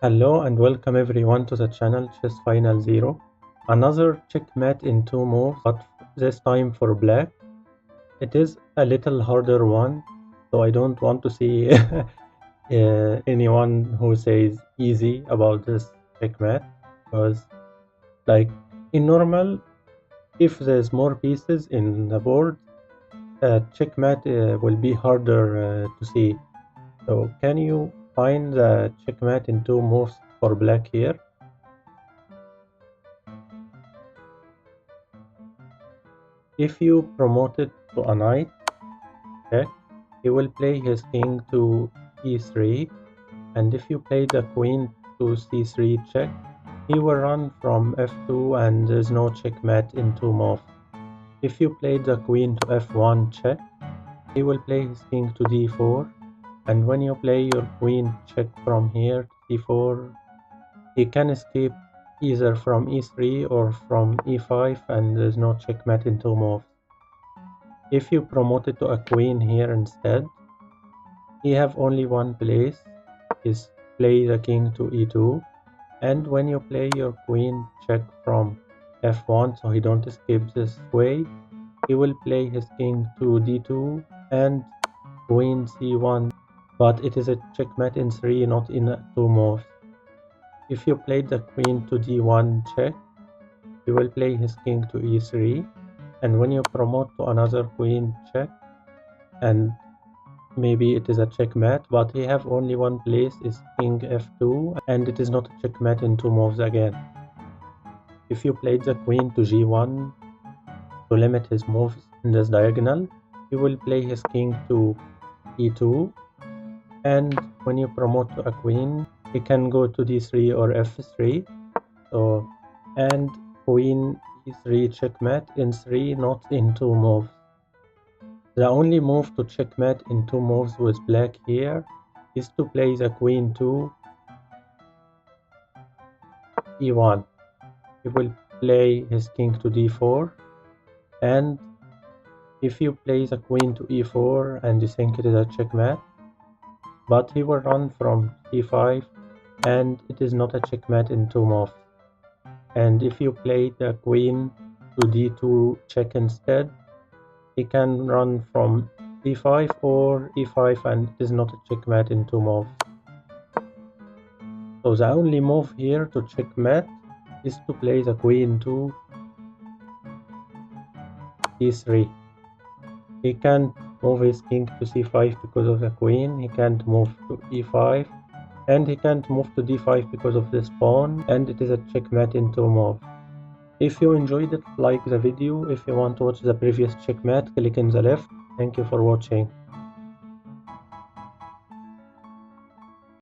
Hello and welcome everyone to the channel ChessFinalZero. Another checkmate in two moves, but this time for black. It is a little harder one, so I don't want to see anyone who says easy about this checkmate, because like in normal, if there's more pieces in the board, checkmate will be harder to see. So can you find the checkmate in two moves for black here? If you promote it to a knight check, he will play his king to e3, and if you play the queen to c3 check, he will run from f2 and there's no checkmate in two moves. If you play the queen to f1 check, he will play his king to d4, and when you play your queen check from here to c4, he can escape either from e3 or from e5 and there's no checkmate in two moves. If you promote it to a queen here instead, he have only one place, is play the king to e2, and when you play your queen check from f1 so he don't escape this way, he will play his king to d2 and queen c1, but it is a checkmate in 3, not in 2 moves. If you played the queen to d1 check, he will play his king to e3, and when you promote to another queen check, and maybe it is a checkmate, but he have only one place, is king f2, and it is not a checkmate in 2 moves again. If you played the queen to g1 to limit his moves in this diagonal, he will play his king to e2, and when you promote to a queen, he can go to d3 or f3, so, and queen e3 checkmate in 3, not in 2 moves. The only move to checkmate in 2 moves with black here is to play the queen to e1. He will play his king to d4, and if you play the queen to e4 and you think it is a checkmate, but he will run from c5 and it is not a checkmate in 2 moves. And if you play the queen to d2 check instead, he can run from d5 or e5 and it is not a checkmate in 2 moves. So the only move here to checkmate is to play the queen to e3. He can't move his king to c5 because of the queen, he can't move to e5, and he can't move to d5 because of this pawn, and it is a checkmate in 2 moves. If you enjoyed it, like the video. If you want to watch the previous checkmate, click in the left. Thank you for watching.